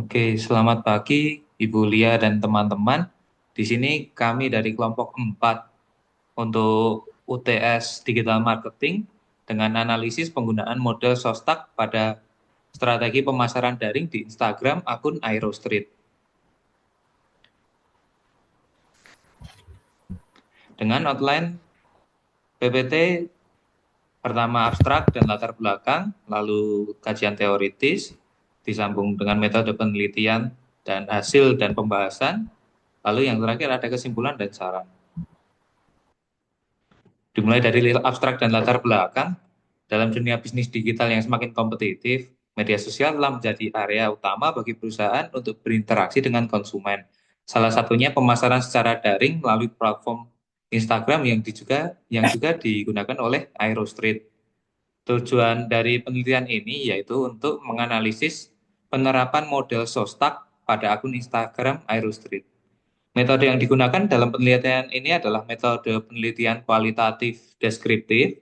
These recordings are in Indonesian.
Oke, selamat pagi Ibu Lia dan teman-teman. Di sini kami dari kelompok 4 untuk UTS Digital Marketing dengan analisis penggunaan model Sostak pada strategi pemasaran daring di Instagram akun Aerostreet. Dengan outline PPT pertama abstrak dan latar belakang, lalu kajian teoritis, disambung dengan metode penelitian dan hasil dan pembahasan, lalu yang terakhir ada kesimpulan dan saran. Dimulai dari abstrak dan latar belakang, dalam dunia bisnis digital yang semakin kompetitif, media sosial telah menjadi area utama bagi perusahaan untuk berinteraksi dengan konsumen. Salah satunya pemasaran secara daring melalui platform Instagram yang juga digunakan oleh Aerostreet. Tujuan dari penelitian ini yaitu untuk menganalisis penerapan model Sostak pada akun Instagram Aerostreet. Metode yang digunakan dalam penelitian ini adalah metode penelitian kualitatif deskriptif.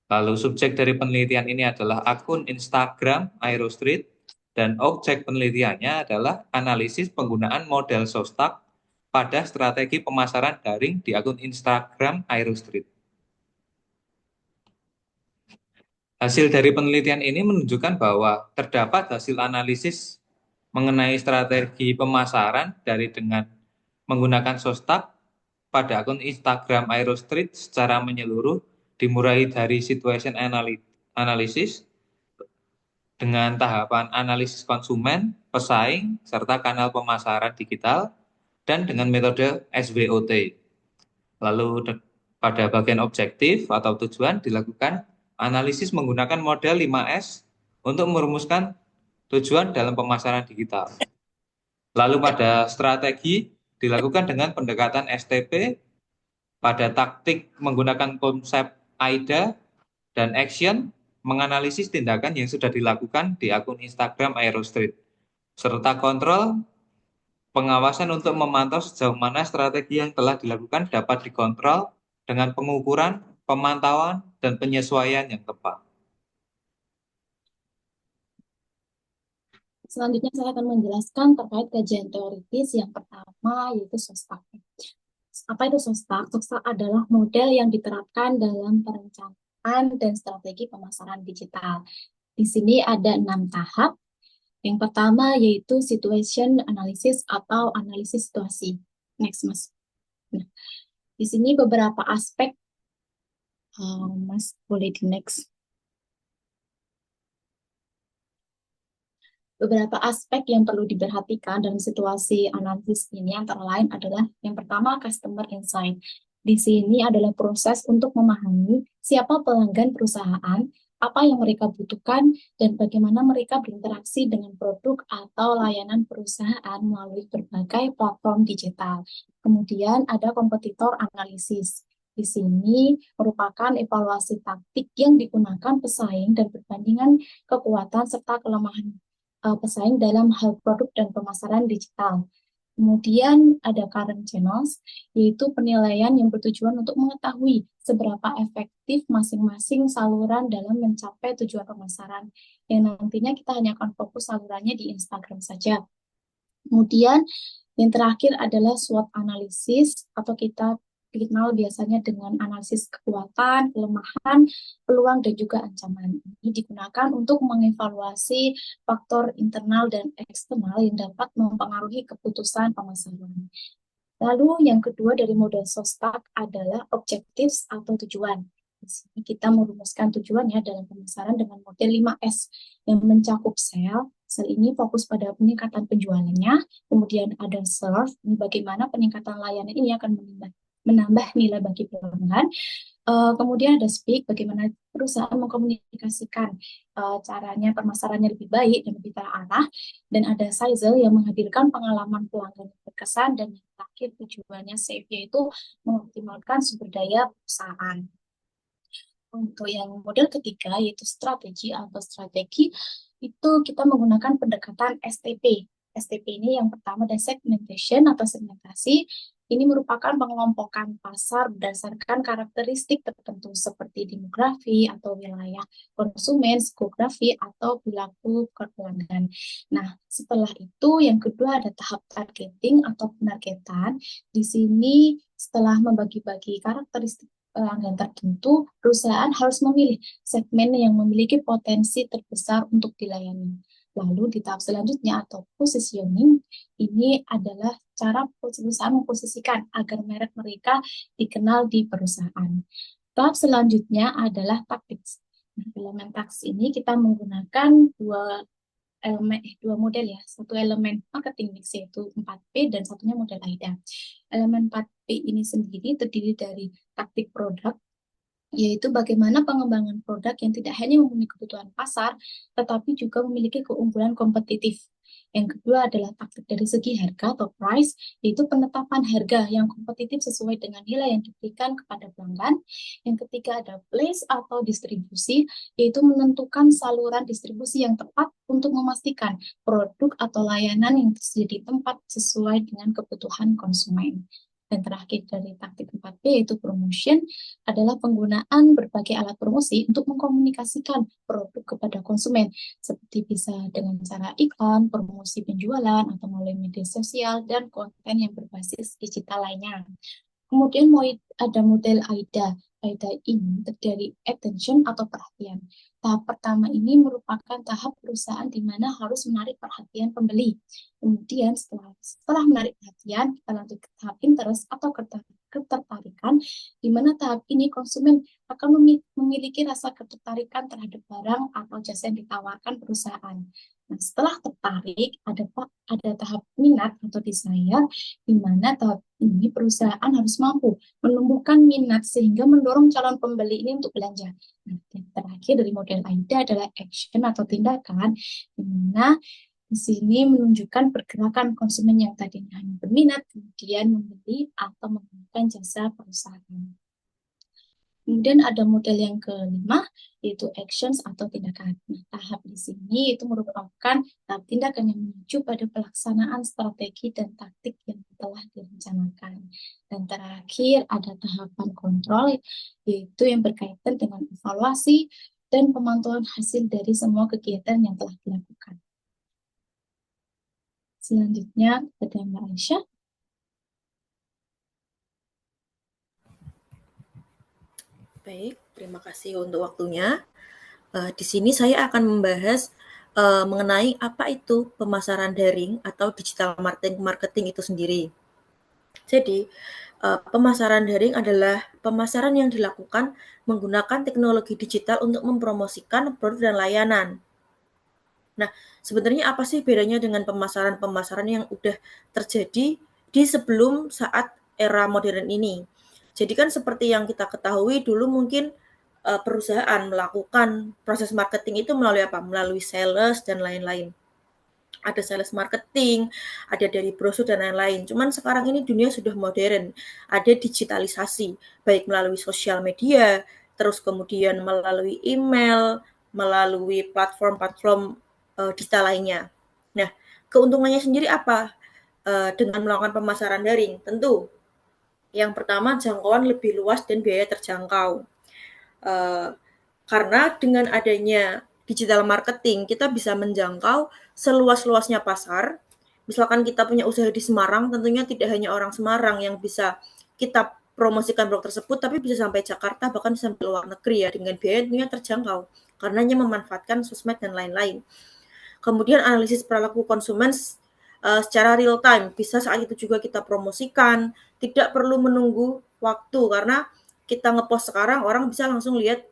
Lalu subjek dari penelitian ini adalah akun Instagram Aerostreet dan objek penelitiannya adalah analisis penggunaan model Sostak pada strategi pemasaran daring di akun Instagram Aerostreet. Hasil dari penelitian ini menunjukkan bahwa terdapat hasil analisis mengenai strategi pemasaran dari dengan menggunakan Sostak pada akun Instagram Aerostreet secara menyeluruh dimulai dari situation analysis dengan tahapan analisis konsumen, pesaing, serta kanal pemasaran digital, dan dengan metode SWOT. Lalu pada bagian objektif atau tujuan dilakukan analisis menggunakan model 5S untuk merumuskan tujuan dalam pemasaran digital. Lalu pada strategi dilakukan dengan pendekatan STP, pada taktik menggunakan konsep AIDA, dan action menganalisis tindakan yang sudah dilakukan di akun Instagram Aerostreet, serta kontrol pengawasan untuk memantau sejauh mana strategi yang telah dilakukan dapat dikontrol dengan pengukuran, pemantauan, dan penyesuaian yang tepat. Selanjutnya saya akan menjelaskan terkait kajian teoritis yang pertama yaitu Sostak. Apa itu Sostak? Sostak adalah model yang diterapkan dalam perencanaan dan strategi pemasaran digital. Di sini ada 6 tahap. Yang pertama yaitu situation analysis atau analisis situasi. Next, Mas. Nah, di sini beberapa aspek, Mas boleh di next. Beberapa aspek yang perlu diperhatikan dalam situasi analisis ini antara lain adalah yang pertama customer insight. Di sini adalah proses untuk memahami siapa pelanggan perusahaan, apa yang mereka butuhkan, dan bagaimana mereka berinteraksi dengan produk atau layanan perusahaan melalui berbagai platform digital. Kemudian ada kompetitor analisis. Di sini merupakan evaluasi taktik yang digunakan pesaing dan perbandingan kekuatan serta kelemahan pesaing dalam hal produk dan pemasaran digital. Kemudian ada current channels, yaitu penilaian yang bertujuan untuk mengetahui seberapa efektif masing-masing saluran dalam mencapai tujuan pemasaran. Yang nantinya kita hanya akan fokus salurannya di Instagram saja. Kemudian yang terakhir adalah SWOT analysis atau kita dikenal biasanya dengan analisis kekuatan, kelemahan, peluang, dan juga ancaman. Ini digunakan untuk mengevaluasi faktor internal dan eksternal yang dapat mempengaruhi keputusan pemasaran. Lalu yang kedua dari model Sostak adalah objectives atau tujuan. Di sini kita merumuskan tujuannya dalam pemasaran dengan model 5S yang mencakup sell. Sell ini fokus pada peningkatan penjualannya. Kemudian ada serve, ini bagaimana peningkatan layanan ini akan menambah nilai bagi pelanggan. Kemudian ada speak, bagaimana perusahaan mengkomunikasikan caranya permasalahannya lebih baik dan lebih terarah. Dan ada sizzle yang menghadirkan pengalaman pelanggan yang berkesan. Dan yang terakhir tujuannya save, yaitu mengoptimalkan sumber daya perusahaan. Untuk yang model ketiga yaitu strategi, itu kita menggunakan pendekatan STP. STP ini yang pertama ada segmentation atau segmentasi. Ini merupakan pengelompokan pasar berdasarkan karakteristik tertentu seperti demografi atau wilayah konsumen, psikografi, atau perilaku pelanggan. Nah, setelah itu yang kedua ada tahap targeting atau penargetan. Di sini setelah membagi-bagi karakteristik pelanggan tertentu, perusahaan harus memilih segmen yang memiliki potensi terbesar untuk dilayani. Lalu di tahap selanjutnya atau positioning, ini adalah cara perusahaan memposisikan agar merek mereka dikenal di perusahaan. Tahap selanjutnya adalah tactics. Nah, elemen tactics ini kita menggunakan dua model ya, satu elemen marketing mix yaitu 4P dan satunya model AIDA. Elemen 4P ini sendiri terdiri dari taktik produk, yaitu bagaimana pengembangan produk yang tidak hanya memenuhi kebutuhan pasar, tetapi juga memiliki keunggulan kompetitif. Yang kedua adalah taktik dari segi harga atau price, yaitu penetapan harga yang kompetitif sesuai dengan nilai yang diberikan kepada pelanggan. Yang ketiga ada place atau distribusi, yaitu menentukan saluran distribusi yang tepat untuk memastikan produk atau layanan yang tersedia di tempat sesuai dengan kebutuhan konsumen. Dan terakhir dari taktik 4P yaitu promotion adalah penggunaan berbagai alat promosi untuk mengkomunikasikan produk kepada konsumen, seperti bisa dengan cara iklan, promosi penjualan, atau melalui media sosial, dan konten yang berbasis digital lainnya. Kemudian ada model AIDA. AIDA ini terdiri attention atau perhatian. Tahap pertama ini merupakan tahap perusahaan di mana harus menarik perhatian pembeli. Kemudian setelah menarik perhatian, kita lanjut ke tahap interest atau ketertarikan, di mana tahap ini konsumen akan memiliki rasa ketertarikan terhadap barang atau jasa yang ditawarkan perusahaan. Nah, setelah tertarik, ada tahap minat atau desire, di mana tahap ini perusahaan harus mampu menumbuhkan minat sehingga mendorong calon pembeli ini untuk belanja. Nah, yang terakhir dari model AIDA adalah action atau tindakan, di mana di sini menunjukkan pergerakan konsumen yang tadinya hanya berminat, kemudian membeli atau menggunakan jasa perusahaan. Kemudian ada model yang kelima, yaitu actions atau tindakan. Nah, tahap di sini itu merupakan tahap tindakan yang menuju pada pelaksanaan strategi dan taktik yang telah direncanakan. Dan terakhir ada tahapan kontrol, yaitu yang berkaitan dengan evaluasi dan pemantauan hasil dari semua kegiatan yang telah dilakukan. Selanjutnya, kepada Mbak Aisyah. Baik, terima kasih untuk waktunya. Di sini saya akan membahas mengenai apa itu pemasaran daring atau digital marketing itu sendiri. Jadi, pemasaran daring adalah pemasaran yang dilakukan menggunakan teknologi digital untuk mempromosikan produk dan layanan. Nah, sebenarnya apa sih bedanya dengan pemasaran-pemasaran yang udah terjadi di sebelum saat era modern ini? Jadi kan seperti yang kita ketahui dulu mungkin perusahaan melakukan proses marketing itu melalui apa? Melalui sales dan lain-lain. Ada sales marketing, ada dari brosur dan lain-lain. Cuman sekarang ini dunia sudah modern, ada digitalisasi, baik melalui sosial media, terus kemudian melalui email, melalui platform-platform digital lainnya. Nah, keuntungannya sendiri apa dengan melakukan pemasaran daring? Tentu, yang pertama jangkauan lebih luas dan biaya terjangkau. Karena dengan adanya digital marketing, kita bisa menjangkau seluas-luasnya pasar. Misalkan kita punya usaha di Semarang, tentunya tidak hanya orang Semarang yang bisa kita promosikan produk tersebut, tapi bisa sampai Jakarta, bahkan sampai luar negeri ya, dengan biaya tentunya terjangkau, karena hanya memanfaatkan sosmed dan lain-lain. Kemudian analisis perilaku konsumen secara real time, bisa saat itu juga kita promosikan, tidak perlu menunggu waktu, karena kita ngepost sekarang, orang bisa langsung lihat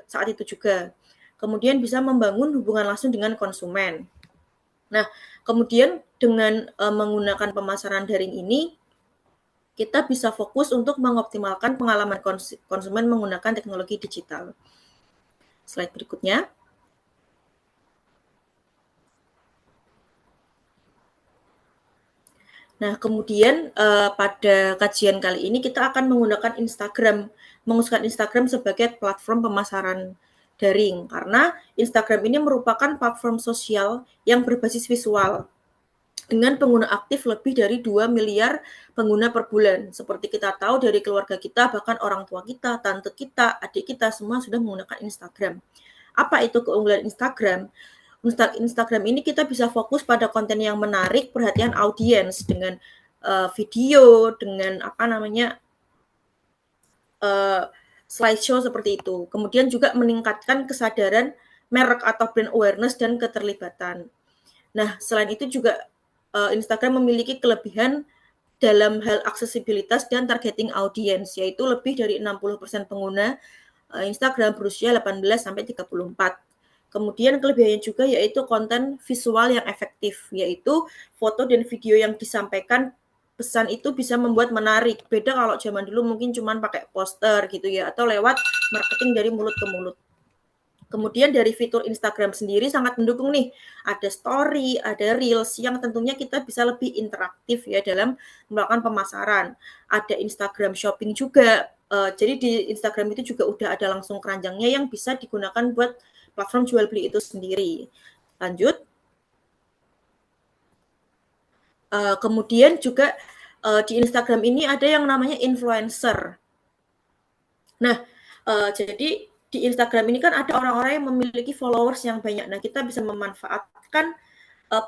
saat itu juga. Kemudian bisa membangun hubungan langsung dengan konsumen. Nah, kemudian dengan menggunakan pemasaran daring ini, kita bisa fokus untuk mengoptimalkan pengalaman konsumen menggunakan teknologi digital. Slide berikutnya. Nah, kemudian pada kajian kali ini kita akan menggunakan menggunakan Instagram sebagai platform pemasaran daring, karena Instagram ini merupakan platform sosial yang berbasis visual. dengan pengguna aktif lebih dari 2 miliar pengguna per bulan. Seperti kita tahu dari keluarga kita, bahkan orang tua kita, tante kita, adik kita, semua sudah menggunakan Instagram. Apa itu keunggulan Instagram? Instagram ini kita bisa fokus pada konten yang menarik perhatian audiens dengan video, dengan slideshow seperti itu. Kemudian juga meningkatkan kesadaran merek atau brand awareness dan keterlibatan. Nah, selain itu juga Instagram memiliki kelebihan dalam hal aksesibilitas dan targeting audience, yaitu lebih dari 60% pengguna Instagram berusia 18 sampai 34. Kemudian kelebihannya juga yaitu konten visual yang efektif, yaitu foto dan video yang disampaikan pesan itu bisa membuat menarik. Beda kalau zaman dulu mungkin cuma pakai poster gitu ya, atau lewat marketing dari mulut ke mulut. Kemudian dari fitur Instagram sendiri sangat mendukung nih, ada story, ada reels yang tentunya kita bisa lebih interaktif ya dalam melakukan pemasaran. Ada Instagram shopping juga, jadi di Instagram itu juga udah ada langsung keranjangnya yang bisa digunakan buat platform jual beli itu sendiri. Lanjut. Kemudian juga di Instagram ini ada yang namanya influencer. Nah, jadi di Instagram ini kan ada orang-orang yang memiliki followers yang banyak. Nah, kita bisa memanfaatkan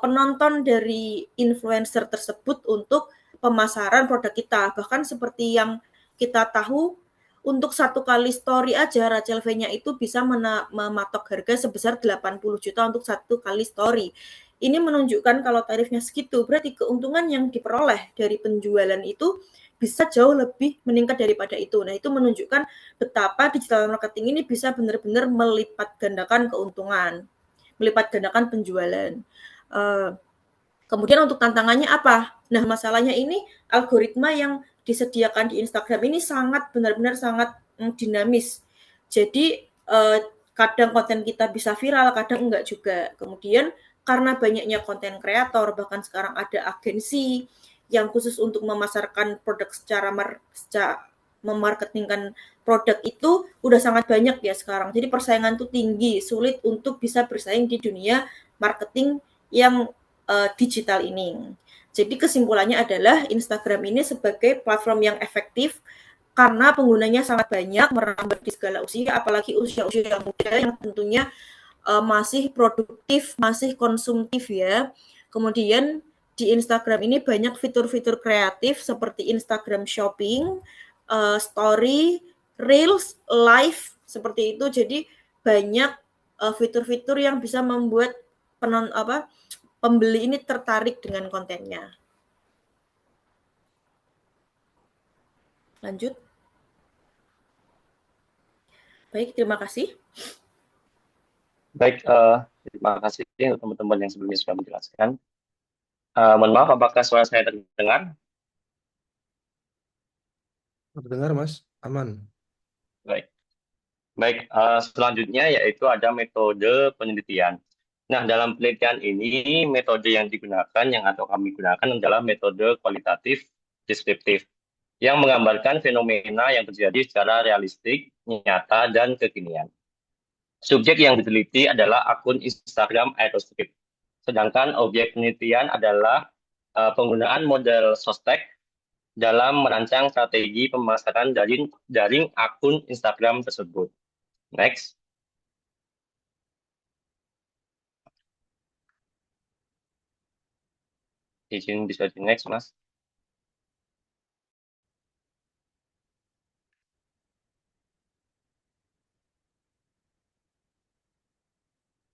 penonton dari influencer tersebut untuk pemasaran produk kita. Bahkan seperti yang kita tahu, untuk satu kali story aja Rachel V-nya itu bisa mematok harga sebesar 80 juta untuk satu kali story. Ini menunjukkan kalau tarifnya segitu, berarti keuntungan yang diperoleh dari penjualan itu bisa jauh lebih meningkat daripada itu. Nah, itu menunjukkan betapa digital marketing ini bisa benar-benar melipat gandakan keuntungan, melipat gandakan penjualan. Kemudian untuk tantangannya apa? Nah, masalahnya ini algoritma yang disediakan di Instagram ini sangat benar-benar sangat dinamis. Jadi kadang konten kita bisa viral, kadang enggak juga. Kemudian karena banyaknya konten kreator, bahkan sekarang ada agensi yang khusus untuk memasarkan produk secara memarketingkan produk itu udah sangat banyak ya sekarang. Jadi persaingan tuh tinggi, sulit untuk bisa bersaing di dunia marketing yang digital ini. Jadi kesimpulannya adalah Instagram ini sebagai platform yang efektif karena penggunanya sangat banyak, merambat di segala usia, apalagi usia-usia yang muda yang tentunya masih produktif, masih konsumtif ya. Kemudian di Instagram ini banyak fitur-fitur kreatif seperti Instagram Shopping, Story, Reels, Live seperti itu. Jadi banyak fitur-fitur yang bisa membuat pembeli ini tertarik dengan kontennya. Lanjut. Baik, terima kasih. Baik, terima kasih untuk teman-teman yang sebelumnya sudah menjelaskan. Mohon maaf, apakah suara saya terdengar? Terdengar, Mas. Aman. Baik. Baik, selanjutnya yaitu ada metode penelitian. Nah, dalam penelitian ini, metode yang digunakan, yang atau kami gunakan adalah metode kualitatif deskriptif, yang menggambarkan fenomena yang terjadi secara realistik, nyata, dan kekinian. Subjek yang diteliti adalah akun Instagram Aeroscript. Sedangkan objek penelitian adalah penggunaan model Sostek dalam merancang strategi pemasaran daring akun Instagram tersebut. Next. Izin bisa di next, Mas.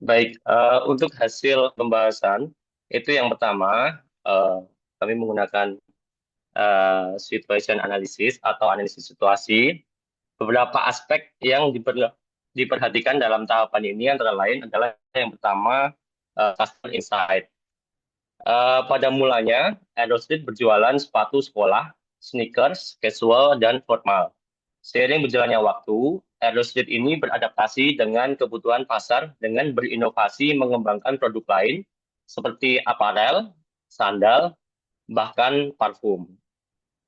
Baik, untuk hasil pembahasan, itu yang pertama, kami menggunakan situation analysis atau analisis situasi. Beberapa aspek yang diperhatikan dalam tahapan ini antara lain adalah yang pertama, customer insight. Pada mulanya, Aerosmith berjualan sepatu sekolah, sneakers, casual, dan formal. Seiring berjalannya waktu, Aerosmith ini beradaptasi dengan kebutuhan pasar dengan berinovasi mengembangkan produk lain seperti apparel, sandal, bahkan parfum.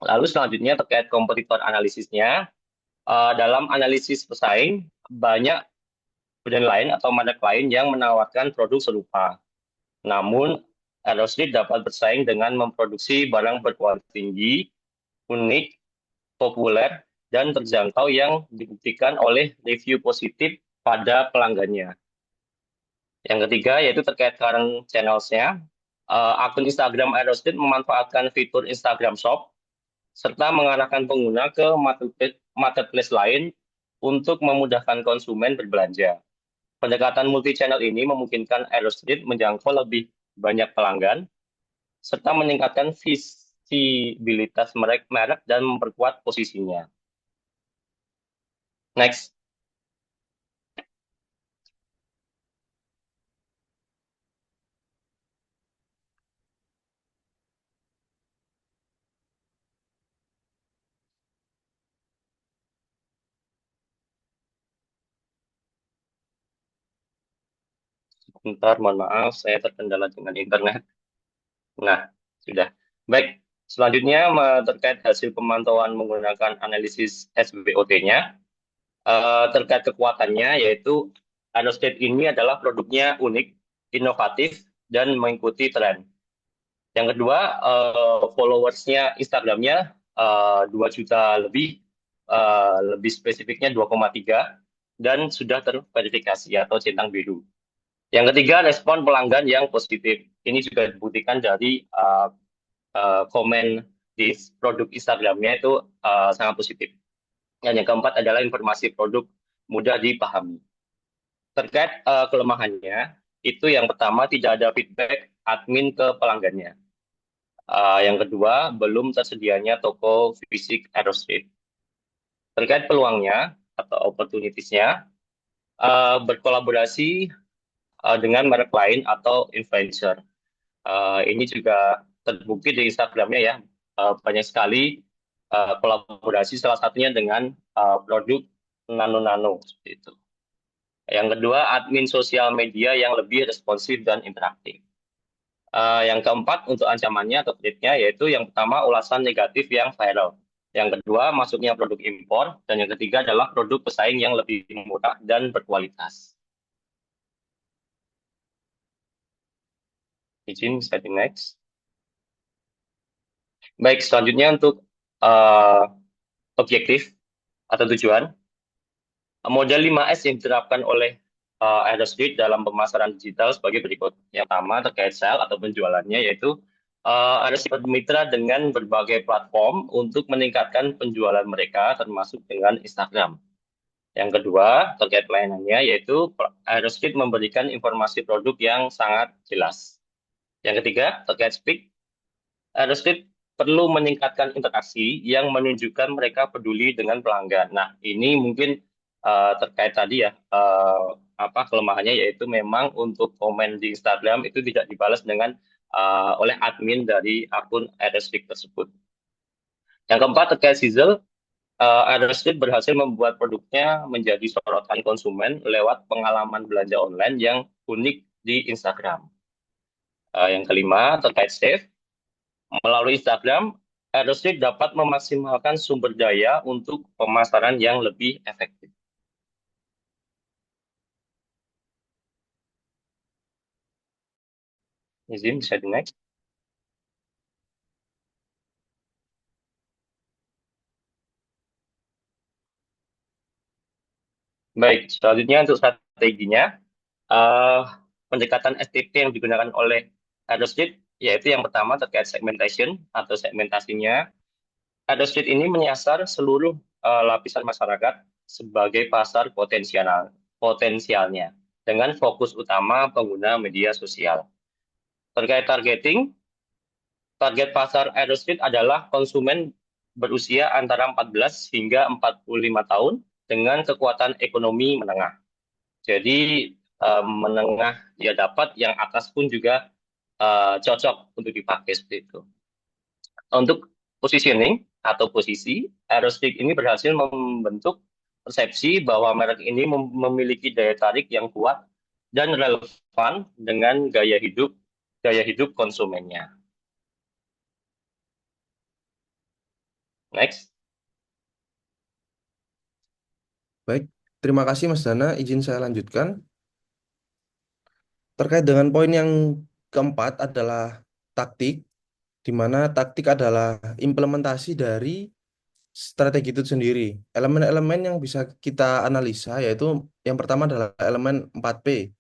Lalu selanjutnya terkait kompetitor analisisnya, dalam analisis pesaing, banyak brand lain atau merek lain yang menawarkan produk serupa. Namun, Aerosmith dapat bersaing dengan memproduksi barang berkualitas tinggi, unik, populer, dan terjangkau yang dibuktikan oleh review positif pada pelanggannya. Yang ketiga yaitu terkait current channels-nya. Akun Instagram Aerosmith memanfaatkan fitur Instagram Shop serta mengarahkan pengguna ke marketplace lain untuk memudahkan konsumen berbelanja. Pendekatan multi-channel ini memungkinkan Aerosmith menjangkau lebih banyak pelanggan serta meningkatkan visibilitas merek dan memperkuat posisinya. Next. Sebentar, mohon maaf, saya terkendala dengan internet. Nah, sudah. Baik, selanjutnya terkait hasil pemantauan menggunakan analisis SWOT-nya, terkait kekuatannya, yaitu Aerostate ini adalah produknya unik, inovatif, dan mengikuti tren. Yang kedua, followersnya Instagramnya 2 juta lebih spesifiknya 2,3, dan sudah terverifikasi atau centang biru. Yang ketiga, respon pelanggan yang positif. Ini juga dibuktikan dari komen di produk Instagramnya itu sangat positif. Dan yang keempat adalah informasi produk mudah dipahami. Terkait kelemahannya, itu yang pertama tidak ada feedback admin ke pelanggannya. Yang kedua, belum tersedianya toko fisik Aerosmith. Terkait peluangnya atau opportunities-nya, berkolaborasi dengan merek lain atau influencer. Ini juga terbukti di Instagramnya ya, banyak sekali kolaborasi, salah satunya dengan produk Nano seperti itu. Yang kedua, admin sosial media yang lebih responsif dan interaktif. Yang keempat, untuk ancamannya atau threat-nya, yaitu yang pertama, ulasan negatif yang viral. Yang kedua, masuknya produk impor. Dan yang ketiga adalah produk pesaing yang lebih murah dan berkualitas. Izin, setting next. Baik, selanjutnya untuk objektif atau tujuan. Model 5S yang diterapkan oleh Aerosmith dalam pemasaran digital sebagai berikut. Yang pertama terkait sale atau penjualannya, yaitu Aerosmith bermitra dengan berbagai platform untuk meningkatkan penjualan mereka, termasuk dengan Instagram. Yang kedua terkait pelayanannya, yaitu Aerosmith memberikan informasi produk yang sangat jelas. Yang ketiga terkait speak, Aerosmith perlu meningkatkan interaksi yang menunjukkan mereka peduli dengan pelanggan. Nah, ini mungkin terkait tadi ya, apa kelemahannya, yaitu memang untuk komen di Instagram itu tidak dibalas dengan oleh admin dari akun Aerosmith tersebut. Yang keempat terkait sizzle, Aerosmith berhasil membuat produknya menjadi sorotan konsumen lewat pengalaman belanja online yang unik di Instagram. Yang kelima terkait save, melalui Instagram, Aerosmith dapat memaksimalkan sumber daya untuk pemasaran yang lebih efektif. Izin, bisa di next. Baik, selanjutnya untuk strateginya, pendekatan STP yang digunakan oleh Aerosmith, yaitu yang pertama terkait segmentation atau segmentasinya. Aerosmith ini menyasar seluruh lapisan masyarakat sebagai pasar potensialnya dengan fokus utama pengguna media sosial. Terkait targeting, target pasar Aerosmith adalah konsumen berusia antara 14 hingga 45 tahun dengan kekuatan ekonomi menengah. Jadi menengah dia dapat, yang atas pun juga cocok untuk dipakai seperti itu. Untuk positioning atau posisi, Aerosmith ini berhasil membentuk persepsi bahwa merek ini memiliki daya tarik yang kuat dan relevan dengan gaya hidup konsumennya. Next. Baik, terima kasih Mas Dana. Izin saya lanjutkan. Terkait dengan poin yang keempat adalah taktik, di mana taktik adalah implementasi dari strategi itu sendiri. Elemen-elemen yang bisa kita analisa yaitu yang pertama adalah elemen 4P,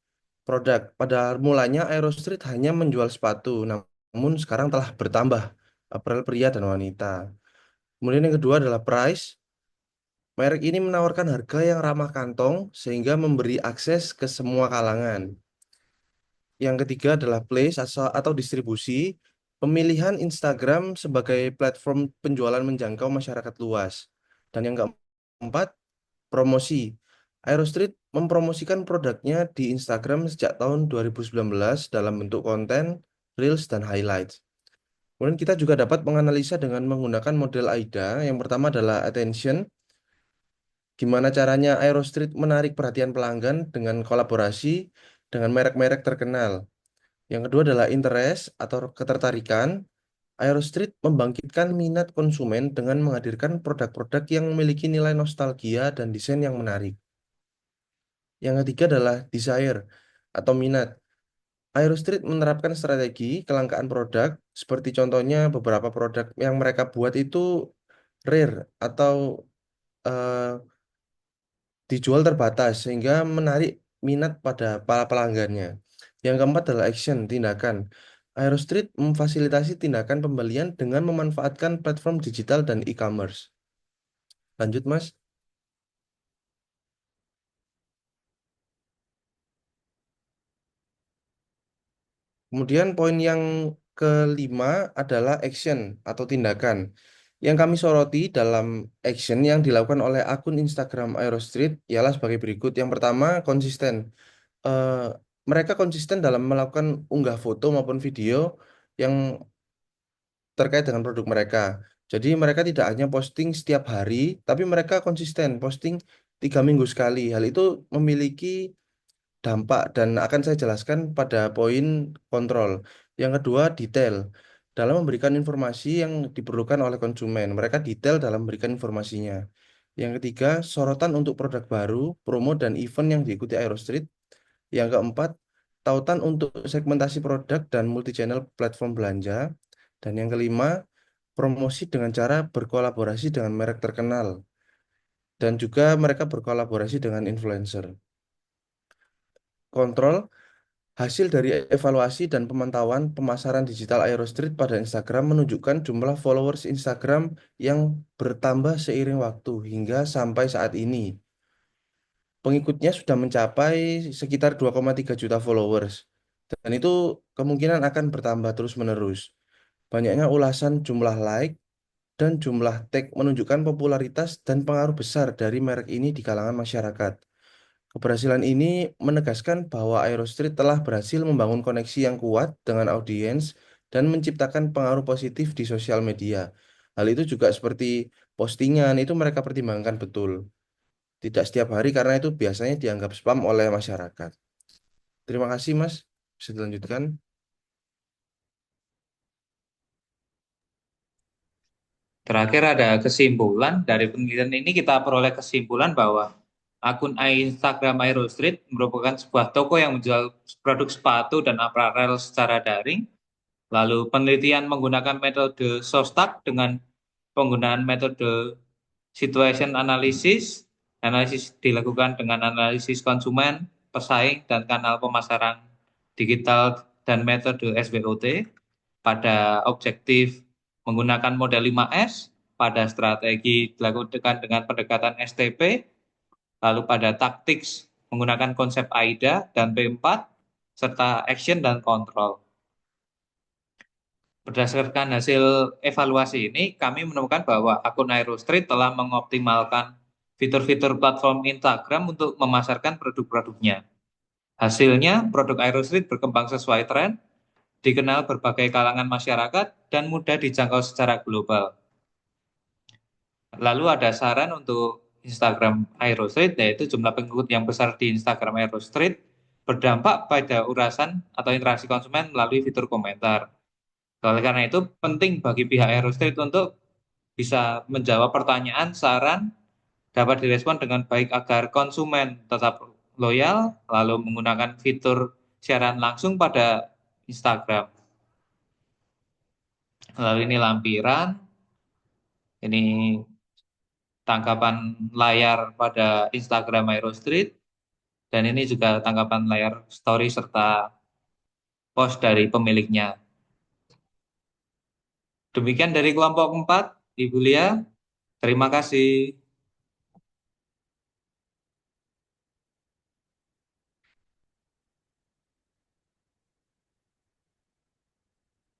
produk. Pada mulanya Aero Street hanya menjual sepatu, namun sekarang telah bertambah apparel pria dan wanita. Kemudian yang kedua adalah price. Merek ini menawarkan harga yang ramah kantong sehingga memberi akses ke semua kalangan. Yang ketiga adalah place atau distribusi. Pemilihan Instagram sebagai platform penjualan menjangkau masyarakat luas. Dan yang keempat, promosi. Aerostreet mempromosikan produknya di Instagram sejak tahun 2019 dalam bentuk konten, reels, dan highlights. Kemudian kita juga dapat menganalisa dengan menggunakan model AIDA. Yang pertama adalah attention. Gimana caranya Aerostreet menarik perhatian pelanggan dengan kolaborasi dengan merek-merek terkenal. Yang kedua adalah interest atau ketertarikan. Aerostreet membangkitkan minat konsumen dengan menghadirkan produk-produk yang memiliki nilai nostalgia dan desain yang menarik. Yang ketiga adalah desire atau minat. Aerostreet menerapkan strategi kelangkaan produk, seperti contohnya beberapa produk yang mereka buat itu rare atau eh, dijual terbatas sehingga menarik minat pada para pelanggannya. Yang keempat adalah action, tindakan. Aerostreet memfasilitasi tindakan pembelian dengan memanfaatkan platform digital dan e-commerce. Lanjut, Mas. Kemudian poin yang kelima adalah action atau tindakan. Yang kami soroti dalam action yang dilakukan oleh akun Instagram Aerostreet ialah sebagai berikut. Yang pertama, konsisten. Eh, Mereka konsisten dalam melakukan unggah foto maupun video yang terkait dengan produk mereka. Jadi mereka tidak hanya posting setiap hari, tapi mereka konsisten posting 3 minggu sekali. Hal itu memiliki dampak dan akan saya jelaskan pada poin kontrol. Yang kedua, detail. Dalam memberikan informasi yang diperlukan oleh konsumen, mereka detail dalam memberikan informasinya. Yang ketiga, sorotan untuk produk baru, promo, dan event yang diikuti Aerostreet. Yang keempat, tautan untuk segmentasi produk dan multi-channel platform belanja. Dan yang kelima, promosi dengan cara berkolaborasi dengan merek terkenal. Dan juga mereka berkolaborasi dengan influencer. Kontrol, hasil dari evaluasi dan pemantauan pemasaran digital Aerostreet pada Instagram menunjukkan jumlah followers Instagram yang bertambah seiring waktu hingga sampai saat ini. Pengikutnya sudah mencapai sekitar 2,3 juta followers. Dan itu kemungkinan akan bertambah terus-menerus. Banyaknya ulasan jumlah like dan jumlah tag menunjukkan popularitas dan pengaruh besar dari merek ini di kalangan masyarakat. Keberhasilan ini menegaskan bahwa Aerostreet telah berhasil membangun koneksi yang kuat dengan audiens dan menciptakan pengaruh positif di sosial media. Hal itu juga seperti postingan itu mereka pertimbangkan betul. Tidak setiap hari karena itu biasanya dianggap spam oleh masyarakat. Terima kasih, Mas. Bisa dilanjutkan. Terakhir ada kesimpulan dari penelitian ini, kita peroleh kesimpulan bahwa akun Instagram Aerostreet merupakan sebuah toko yang menjual produk sepatu dan apparel secara daring. Lalu penelitian menggunakan metode SOSTAK dengan penggunaan metode situation analysis. Analisis dilakukan dengan analisis konsumen, pesaing, dan kanal pemasaran digital dan metode SWOT. Pada objektif menggunakan model 5S, pada strategi dilakukan dengan pendekatan STP, lalu pada taktik menggunakan konsep AIDA dan P4, serta action dan kontrol. Berdasarkan hasil evaluasi ini, kami menemukan bahwa akun Aerostreet telah mengoptimalkan fitur-fitur platform Instagram untuk memasarkan produk-produknya. Hasilnya, produk Aerostreet berkembang sesuai tren, dikenal berbagai kalangan masyarakat, dan mudah dijangkau secara global. Lalu ada saran untuk Instagram Aerostreet, yaitu jumlah pengikut yang besar di Instagram Aerostreet berdampak pada urasan atau interaksi konsumen melalui fitur komentar. Oleh karena itu, penting bagi pihak Aerostreet untuk bisa menjawab pertanyaan, saran, dapat direspon dengan baik agar konsumen tetap loyal, lalu menggunakan fitur siaran langsung pada Instagram. Lalu ini lampiran, ini tangkapan layar pada Instagram Aerostreet, dan ini juga tangkapan layar story serta post dari pemiliknya. Demikian dari kelompok 4, Ibu Lia. Terima kasih.